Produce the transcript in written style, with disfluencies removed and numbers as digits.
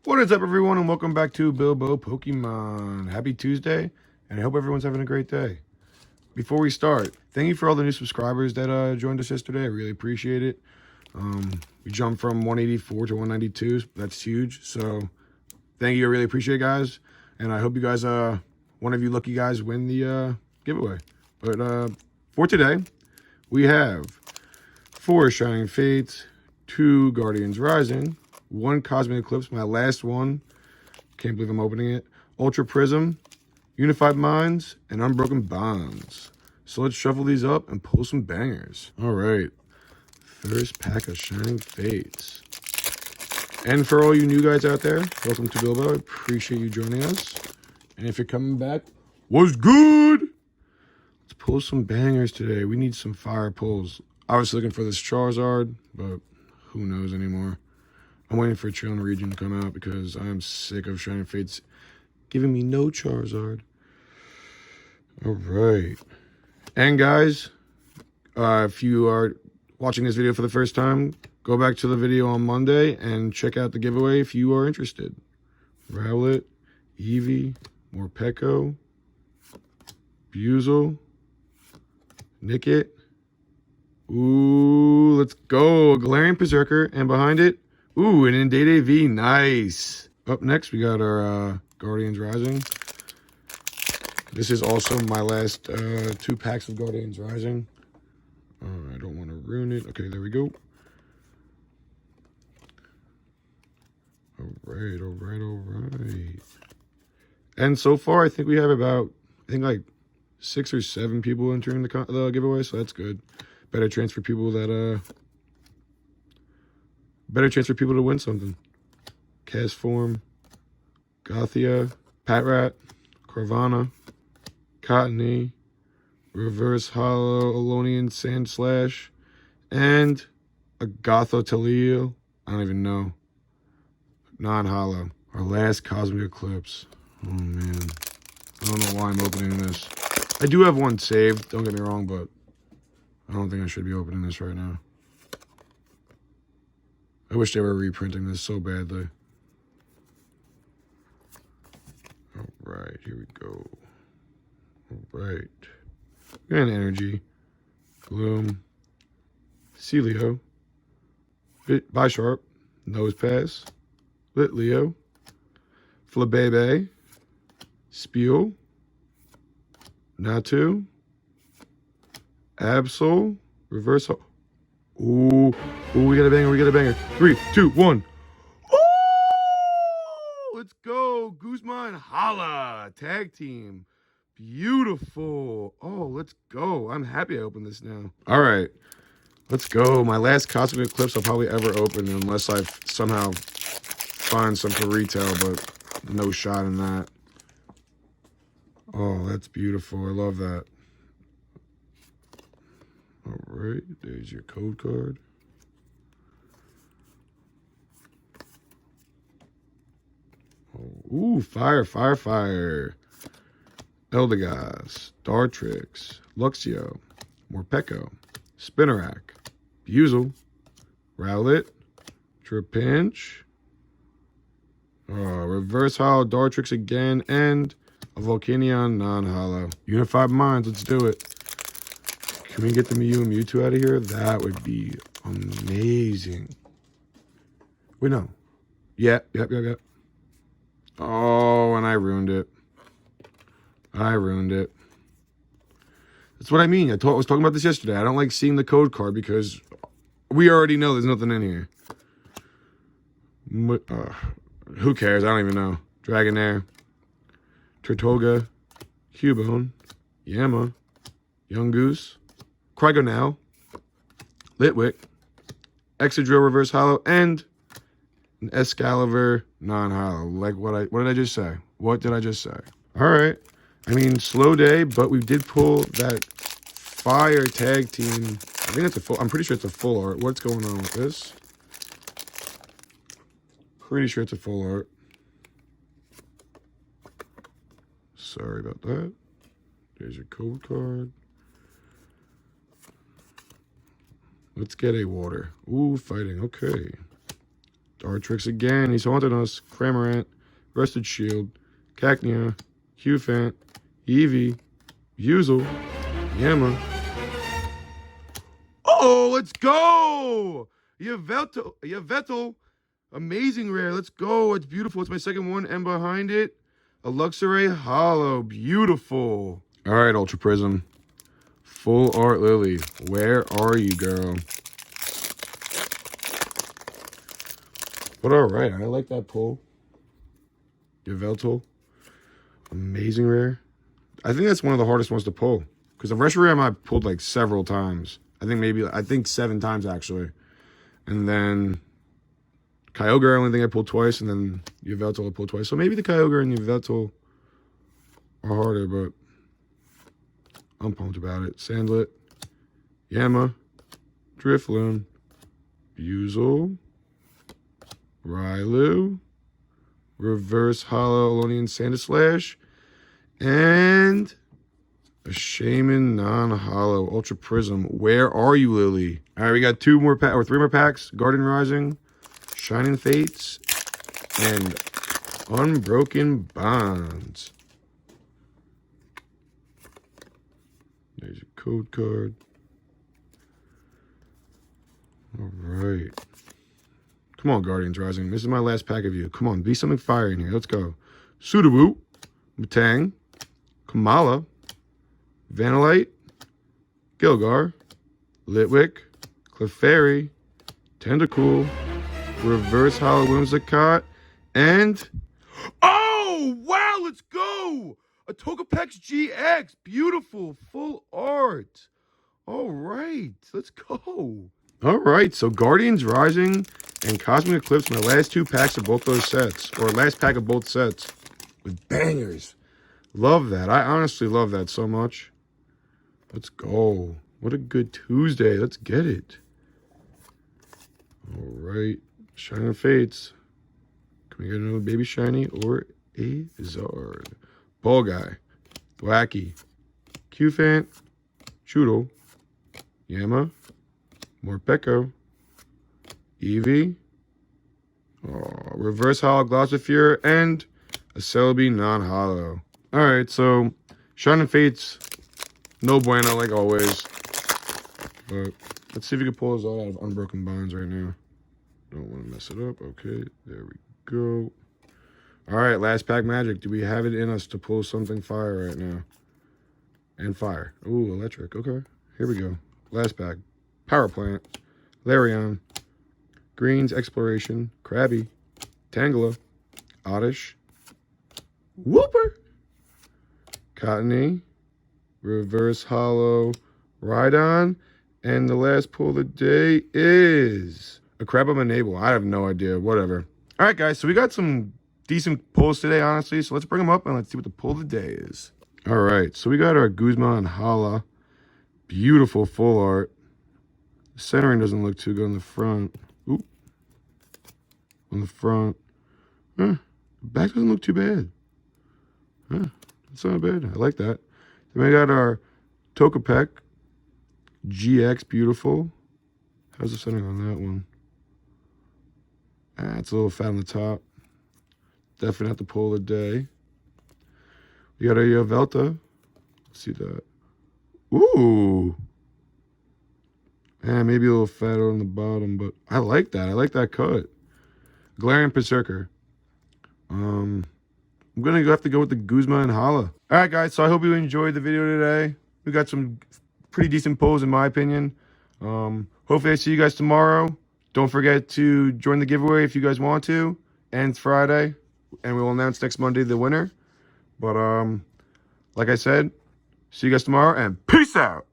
What is up, everyone, and welcome back to Bilbo Pokemon. Happy Tuesday, and I hope everyone's having a great day. Before we start, thank you for all the new subscribers that joined us yesterday. I really appreciate it. We jumped from 184 to 192. That's huge. So thank you. I really appreciate it, guys. And I hope you guys, one of you lucky guys, win the giveaway. But for today, we have 4 Shining Fates, 2 Guardians Rising, 1 Cosmic Eclipse, my last one. Can't believe I'm opening it. Ultra Prism, Unified Minds, and Unbroken Bonds. So let's shuffle these up and pull some bangers. All right. First pack of Shining Fates. And for all you new guys out there, welcome to Bilbo. I appreciate you joining us. And if you're coming back, what's good? Let's pull some bangers today. We need some fire pulls. I was looking for this Charizard, but who knows anymore. I'm waiting for Chillin' Region to come out because I'm sick of Shining Fates giving me no Charizard. All right. And guys, if you are watching this video for the first time, go back to the video on Monday and check out the giveaway if you are interested. Rowlet, Eevee, Morpeko, Buizel, Nickit. Ooh, let's go. Galarian Berserker, and behind it, ooh, an Indate V. Nice. Up next, we got our Guardians Rising. This is also my last 2 packs of Guardians Rising. I don't want to ruin it. Okay, there we go. All right, all right, all right. And so far, I think we have about, like 6 or 7 people entering the giveaway, so that's good. Better chance for people to win something. Castform, Gothia, Patrat, Carvana, Cottony, Reverse Hollow, Alonian Sandslash, and a Gothotelio. I don't even know. Non-hollow. Our last Cosmic Eclipse. Oh man. I don't know why I'm opening this. I do have one saved, don't get me wrong, but I don't think I should be opening this right now. I wish they were reprinting this so badly. All right, here we go. All right. And Energy, Gloom, Celio, Bisharp, Nosepass, Litleo, Flabebe, Spiel, Natu, Absol, Reverse. Ooh, we got a banger, we got a banger. 3, 2, 1. Ooh, let's go. Guzman Hala, tag team. Beautiful. Oh, let's go. I'm happy I opened this now. All right, let's go. My last Cosmic Eclipse I'll probably ever open unless I somehow find some for retail, but no shot in that. Oh, that's beautiful. I love that. All right, there's your code card. Oh, ooh, fire, fire, fire. Eldegoss, Dartrix, Luxio, Morpeko, Spinarak, Buizel, Rowlet, Trapinch, Reverse Hollow, Dartrix again, and a Volcanion non-hollow. Unified Minds, let's do it. Can we get the Mew and Mewtwo out of here? That would be amazing. Wait, no. Yep. Oh, and I ruined it. That's what I mean. I was talking about this yesterday. I don't like seeing the code card because we already know there's nothing in here. Who cares? I don't even know. Dragonair, Turtoga, Cubone, Yama, Yungoos, Cryogonal, Litwick, Excadrill Reverse Hollow, and an Excalibur non-hollow. Like what did I just say? What did I just say? All right. I mean, slow day, but we did pull that fire tag team. I think it's I'm pretty sure it's a full art. What's going on with this? Pretty sure it's a full art. Sorry about that. There's your code card. Let's get a water. Ooh, fighting. Okay. Dartrix again. He's haunting us. Cramorant. Rusted Shield. Cacnea. Qfant. Eevee. Buzel. Yama. Oh, let's go! Yveltal. Amazing rare. Let's go. It's beautiful. It's my second one. And behind it, a Luxray Hollow. Beautiful. All right, Ultra Prism. Full Art Lily. Where are you, girl? But all right, I like that pull. Yveltal. Amazing rare. I think that's one of the hardest ones to pull. Because the Reshiram I pulled like several times. I think 7 times actually. And then Kyogre, I only think I pulled twice. And then Yveltal I pulled twice. So maybe the Kyogre and Yveltal are harder, but I'm pumped about it. Sandlet. Yama. Drifloon. Buzel. Rylu. Reverse Hollow Alonian Sandslash. And a Shaman non-hollow Ultra Prism. Where are you, Lily? All right, we got 3 more packs. Garden Rising, Shining Fates, and Unbroken Bonds. There's your code card. All right. Come on, Guardians Rising. This is my last pack of you. Come on, be something fire in here. Let's go. Sudowoodo, Matang, Kamala, Vanillite, Gilgar, Litwick, Clefairy, Tentacool, Reverse Hollow Whimsicott, and... Oh, wow, let's go! A Togepex GX. Beautiful, full art. All right, let's go. All right, so Guardians Rising and Cosmic Eclipse, my last 2 packs of both those sets, or last pack of both sets, with bangers. Love that. I honestly love that so much. Let's go. What a good Tuesday. Let's get it. All right. Shining Fates. Can we get another baby shiny or a Zard? Ball Guy. Thwacky. Qfant. Choodle. Yama. Morpeko. Eevee. Oh, Reverse Hollow Glossophere. And a Celebi non-hollow. Alright, so Shining Fates, no bueno like always. But let's see if we can pull this all out of Unbroken Bonds right now. Don't want to mess it up. Okay, there we go. Alright, last pack magic. Do we have it in us to pull something fire right now? And fire. Ooh, electric. Okay, here we go. Last pack. Power Plant. Larion. Greens Exploration. Krabby. Tangela. Oddish. Whooper. Cottony, Reverse Hollow, Rhydon, and the last pull of the day is a Crabominable. I have no idea. Whatever. All right, guys. So we got some decent pulls today, honestly. So let's bring them up and let's see what the pull of the day is. All right. So we got our Guzma and Hala. Beautiful full art. The centering doesn't look too good on the front. Oop. On the front. The back doesn't look too bad. That's not bad. I like that. Then we got our Togepex GX. Beautiful. How's the setting on that one? It's a little fat on the top. Definitely not the pull of the day. We got our Yveltal. Let's see that. Ooh. Maybe a little fatter on the bottom, but I like that. I like that cut. Galarian Berserker. I'm going to have to go with the Guzma and Hala. All right, guys. So I hope you enjoyed the video today. We got some pretty decent pulls, in my opinion. Hopefully I see you guys tomorrow. Don't forget to join the giveaway if you guys want to. Ends Friday. And we will announce next Monday the winner. But like I said, see you guys tomorrow. And peace out.